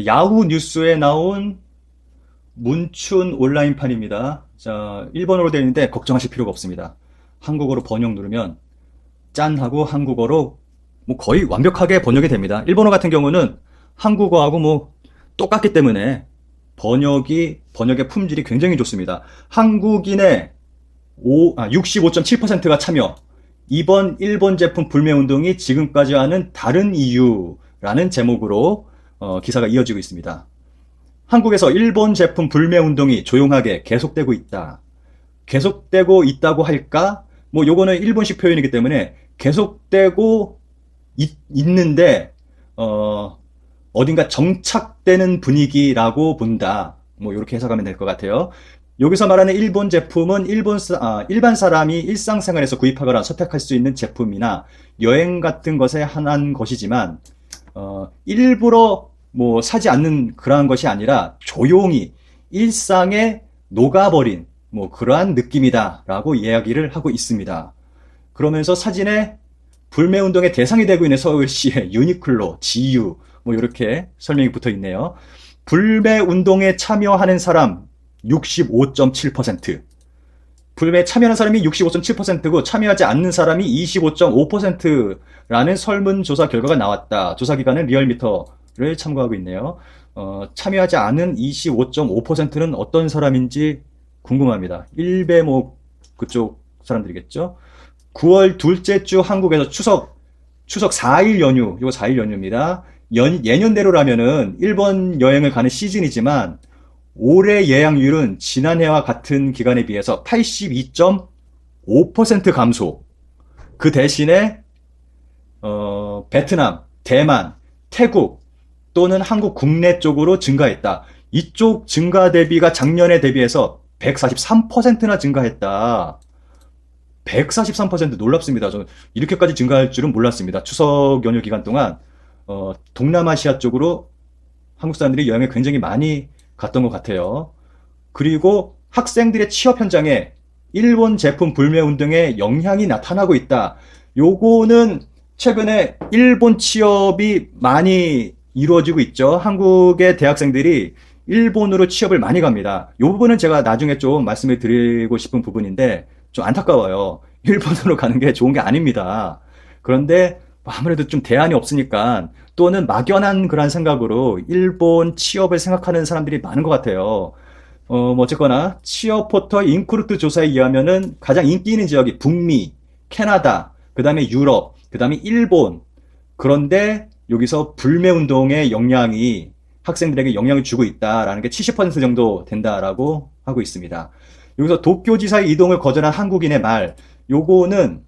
야후 뉴스에 나온 문춘 온라인판입니다. 자, 일본어로 되어 있는데 걱정하실 필요가 없습니다. 한국어로 번역 누르면 짠 하고 한국어로 뭐 거의 완벽하게 번역이 됩니다. 일본어 같은 경우는 한국어하고 뭐 똑같기 때문에 번역의 품질이 굉장히 좋습니다. 한국인의 65.7%가 참여. 이번 일본 제품 불매운동이 지금까지 하는 다른 이유라는 제목으로 기사가 이어지고 있습니다. 한국에서 일본 제품 불매운동이 조용하게 계속되고 있다. 계속되고 있다고 할까? 뭐 요거는 일본식 표현이기 때문에 계속되고 있는데 어딘가 정착되는 분위기라고 본다. 뭐 이렇게 해석하면 될 것 같아요. 여기서 말하는 일본 제품은 일반 사람이 일상생활에서 구입하거나 선택할 수 있는 제품이나 여행 같은 것에 한한 것이지만 일부러 뭐 사지 않는 그러한 것이 아니라 조용히 일상에 녹아버린 뭐 그러한 느낌이다 라고 이야기를 하고 있습니다. 그러면서 사진에 불매운동의 대상이 되고 있는 서울시의 유니클로, GU 뭐 이렇게 설명이 붙어 있네요. 불매운동에 참여하는 사람 65.7%, 불매에 참여하는 사람이 65.7%고 참여하지 않는 사람이 25.5%라는 설문조사 결과가 나왔다. 조사기관은 리얼미터를 참고하고 있네요. 참여하지 않은 25.5%는 어떤 사람인지 궁금합니다. 일베 뭐 그쪽 사람들이겠죠. 9월 둘째 주 한국에서 추석 4일 연휴, 이거 4일 연휴입니다. 예년대로라면은 일본 여행을 가는 시즌이지만 올해 예약률은 지난해와 같은 기간에 비해서 82.5% 감소. 그 대신에 베트남, 대만, 태국 또는 한국 국내 쪽으로 증가했다. 이쪽 증가 대비가 작년에 대비해서 143%나 증가했다. 143% 놀랍습니다. 저는 이렇게까지 증가할 줄은 몰랐습니다. 추석 연휴 기간 동안 동남아시아 쪽으로 한국 사람들이 여행을 굉장히 많이 갔던 것 같아요. 그리고 학생들의 취업 현장에 일본 제품 불매 운동의 영향이 나타나고 있다. 요거는 최근에 일본 취업이 많이 이루어지고 있죠. 한국의 대학생들이 일본으로 취업을 많이 갑니다. 이 부분은 제가 나중에 좀 말씀을 드리고 싶은 부분인데 좀 안타까워요. 일본으로 가는 게 좋은 게 아닙니다. 그런데 아무래도 좀 대안이 없으니까 또는 막연한 그런 생각으로 일본 취업을 생각하는 사람들이 많은 것 같아요. 뭐 어쨌거나 취업 포털 인크루트 조사에 의하면은 가장 인기 있는 지역이 북미, 캐나다, 그 다음에 유럽, 그 다음에 일본. 그런데 여기서 불매운동의 영향이 학생들에게 영향을 주고 있다라는 게 70% 정도 된다라고 하고 있습니다. 여기서 도쿄지사의 이동을 거절한 한국인의 말, 요거는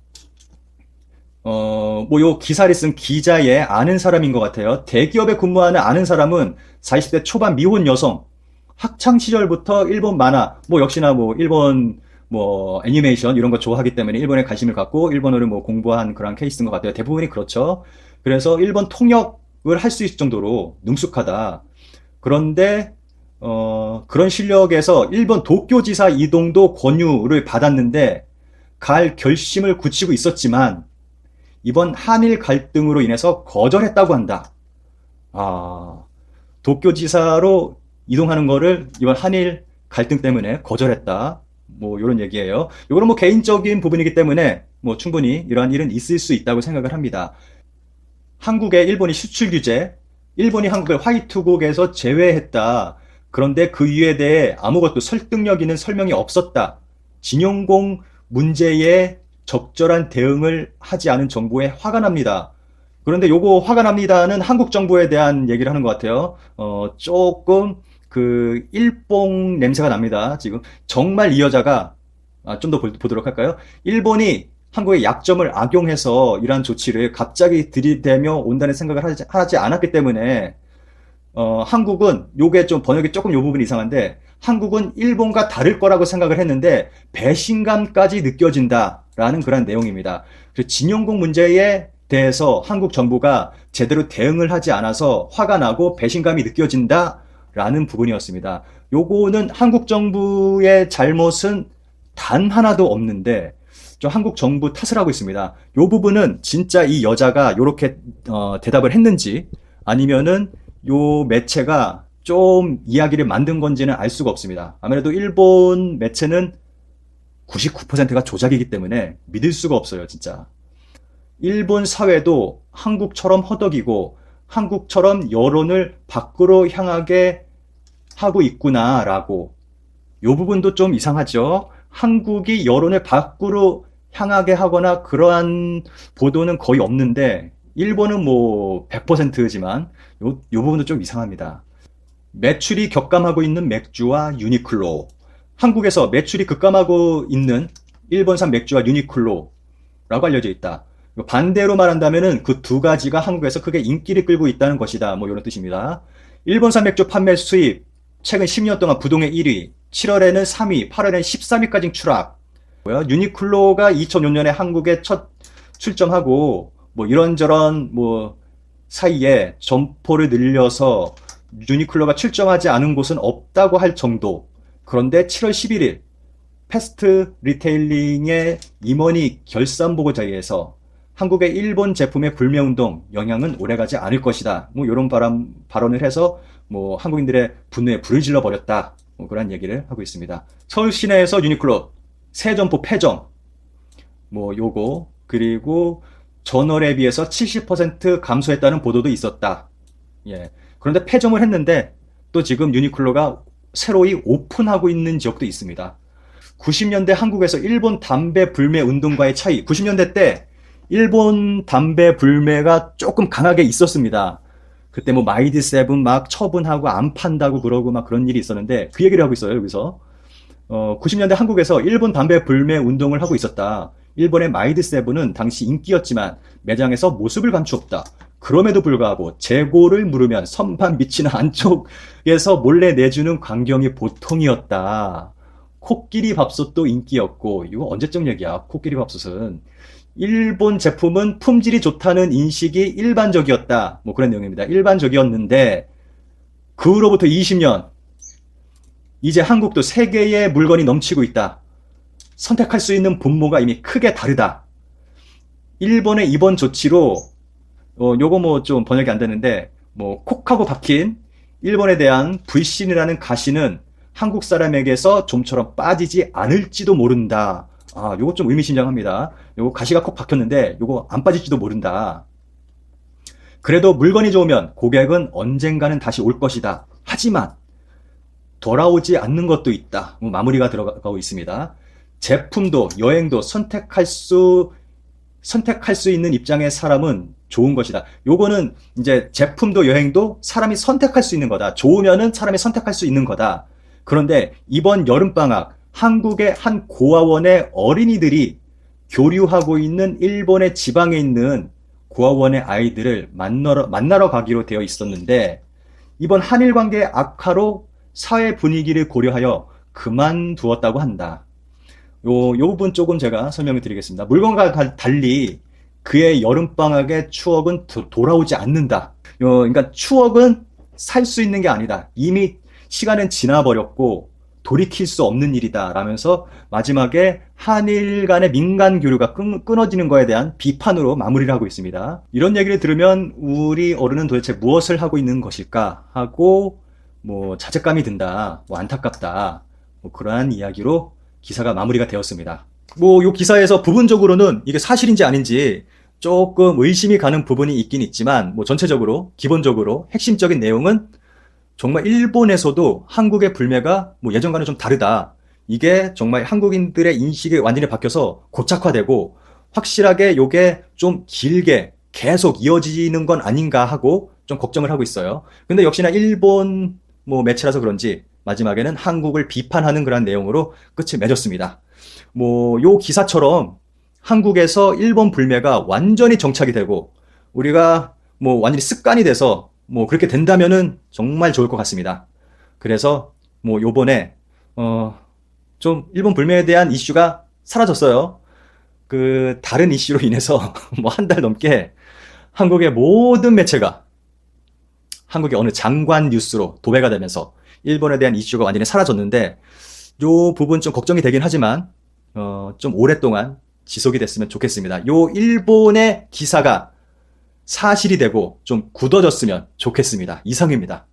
뭐 요 기사를 쓴 기자의 아는 사람인 것 같아요. 대기업에 근무하는 아는 사람은 40대 초반 미혼 여성, 학창 시절부터 일본 만화, 뭐 역시나 뭐 일본 뭐 애니메이션 이런 거 좋아하기 때문에 일본에 관심을 갖고 일본어를 뭐 공부한 그런 케이스인 것 같아요. 대부분이 그렇죠. 그래서 일본 통역을 할 수 있을 정도로 능숙하다. 그런데 그런 실력에서 일본 도쿄지사 이동도 권유를 받았는데 갈 결심을 굳히고 있었지만 이번 한일 갈등으로 인해서 거절했다고 한다. 도쿄지사로 이동하는 거를 이번 한일 갈등 때문에 거절했다. 뭐 이런 얘기예요. 이거는 뭐 개인적인 부분이기 때문에 뭐 충분히 이러한 일은 있을 수 있다고 생각을 합니다. 한국의 일본이 수출 규제, 일본이 한국을 화이트국에서 제외했다. 그런데 그 이유에 대해 아무것도 설득력 있는 설명이 없었다. 진용공 문제에 적절한 대응을 하지 않은 정부에 화가 납니다. 그런데 요거 화가 납니다는 한국 정부에 대한 얘기를 하는 것 같아요. 조금 그 일뽕 냄새가 납니다. 지금 정말 이 여자가 좀 더 보도록 할까요? 일본이 한국의 약점을 악용해서 이러한 조치를 갑자기 들이대며 온다는 생각을 하지 않았기 때문에 한국은 요게 좀 번역이 조금 요 부분이 이상한데 한국은 일본과 다를 거라고 생각을 했는데 배신감까지 느껴진다라는 그런 내용입니다. 진용공 문제에 대해서 한국 정부가 제대로 대응을 하지 않아서 화가 나고 배신감이 느껴진다라는 부분이었습니다. 요거는 한국 정부의 잘못은 단 하나도 없는데 좀 한국 정부 탓을 하고 있습니다. 요 부분은 진짜 이 여자가 요렇게 대답을 했는지 아니면은 요 매체가 좀 이야기를 만든 건지는 알 수가 없습니다. 아무래도 일본 매체는 99%가 조작이기 때문에 믿을 수가 없어요, 진짜. 일본 사회도 한국처럼 허덕이고 한국처럼 여론을 밖으로 향하게 하고 있구나라고. 요 부분도 좀 이상하죠. 한국이 여론을 밖으로 향하게 하거나 그러한 보도는 거의 없는데 일본은 뭐 100%지만 요 부분도 좀 이상합니다. 매출이 격감하고 있는 맥주와 유니클로. 한국에서 매출이 급감하고 있는 일본산 맥주와 유니클로라고 알려져 있다. 반대로 말한다면은 그 두 가지가 한국에서 크게 인기를 끌고 있다는 것이다. 뭐 이런 뜻입니다. 일본산 맥주 판매 수입 최근 10년 동안 부동의 1위, 7월에는 3위, 8월에는 13위까지 추락. 유니클로가 2005년에 한국에 첫 출점하고 뭐 이런저런 뭐 사이에 점포를 늘려서 유니클로가 출점하지 않은 곳은 없다고 할 정도. 그런데 7월 11일 패스트 리테일링의 임원이 결산보고자리에서 한국의 일본 제품의 불매운동 영향은 오래가지 않을 것이다. 뭐 이런 발언을 해서 뭐 한국인들의 분노에 불을 질러 버렸다. 뭐 그런 얘기를 하고 있습니다. 서울 시내에서 유니클로 새 점포 폐점. 뭐 요거 그리고 전월에 비해서 70% 감소했다는 보도도 있었다. 예. 그런데 폐점을 했는데 또 지금 유니클로가 새로이 오픈하고 있는 지역도 있습니다. 90년대 한국에서 일본 담배 불매 운동과의 차이. 90년대 때 일본 담배 불매가 조금 강하게 있었습니다. 그때 뭐 마이드 세븐 막 처분하고 안 판다고 그러고 막 그런 일이 있었는데 그 얘기를 하고 있어요, 여기서. 90년대 한국에서 일본 담배 불매 운동을 하고 있었다. 일본의 마이드 세븐은 당시 인기였지만 매장에서 모습을 감추었다. 그럼에도 불구하고 재고를 물으면 선반 밑이나 안쪽에서 몰래 내주는 광경이 보통이었다. 코끼리 밥솥도 인기였고, 이거 언제적 얘기야, 코끼리 밥솥은. 일본 제품은 품질이 좋다는 인식이 일반적이었다. 뭐 그런 내용입니다. 일반적이었는데, 그 후로부터 20년, 이제 한국도 세계의 물건이 넘치고 있다. 선택할 수 있는 분모가 이미 크게 다르다. 일본의 이번 조치로, 요거 뭐 좀 번역이 안 되는데, 뭐 콕하고 박힌 일본에 대한 불신이라는 가시는 한국 사람에게서 좀처럼 빠지지 않을지도 모른다. 아, 요거 좀 의미심장합니다. 요거 가시가 콕 박혔는데 요거 안 빠질지도 모른다. 그래도 물건이 좋으면 고객은 언젠가는 다시 올 것이다. 하지만 돌아오지 않는 것도 있다. 뭐 마무리가 들어가고 있습니다. 제품도 여행도 선택할 수 있는 입장의 사람은 좋은 것이다. 요거는 이제 제품도 여행도 사람이 선택할 수 있는 거다. 좋으면은 사람이 선택할 수 있는 거다. 그런데 이번 여름방학 한국의 한 고아원의 어린이들이 교류하고 있는 일본의 지방에 있는 고아원의 아이들을 만나러 가기로 되어 있었는데 이번 한일 관계 악화로 사회 분위기를 고려하여 그만두었다고 한다. 요 부분 조금 제가 설명을 드리겠습니다. 물건과 달리 그의 여름방학의 추억은 돌아오지 않는다. 그러니까 추억은 살 수 있는 게 아니다. 이미 시간은 지나버렸고 돌이킬 수 없는 일이다 라면서 마지막에 한일 간의 민간 교류가 끊어지는 거에 대한 비판으로 마무리를 하고 있습니다. 이런 얘기를 들으면 우리 어른은 도대체 무엇을 하고 있는 것일까 하고 뭐 자책감이 든다, 뭐 안타깝다, 뭐 그러한 이야기로 기사가 마무리가 되었습니다. 뭐 이 기사에서 부분적으로는 이게 사실인지 아닌지 조금 의심이 가는 부분이 있긴 있지만 뭐 전체적으로 기본적으로 핵심적인 내용은 정말 일본에서도 한국의 불매가 뭐 예전과는 좀 다르다. 이게 정말 한국인들의 인식이 완전히 바뀌어서 고착화되고 확실하게 요게 좀 길게 계속 이어지는 건 아닌가 하고 좀 걱정을 하고 있어요. 근데 역시나 일본 뭐 매체라서 그런지 마지막에는 한국을 비판하는 그런 내용으로 끝을 맺었습니다. 뭐 요 기사처럼 한국에서 일본 불매가 완전히 정착이 되고 우리가 뭐 완전히 습관이 돼서 뭐 그렇게 된다면은 정말 좋을 것 같습니다. 그래서 뭐 요번에 좀 일본 불매에 대한 이슈가 사라졌어요. 그 다른 이슈로 인해서 뭐 한 달 넘게 한국의 모든 매체가 한국의 어느 장관 뉴스로 도배가 되면서 일본에 대한 이슈가 완전히 사라졌는데 요 부분 좀 걱정이 되긴 하지만 좀 오랫동안 지속이 됐으면 좋겠습니다. 요 일본의 기사가 사실이 되고 좀 굳어졌으면 좋겠습니다. 이상입니다.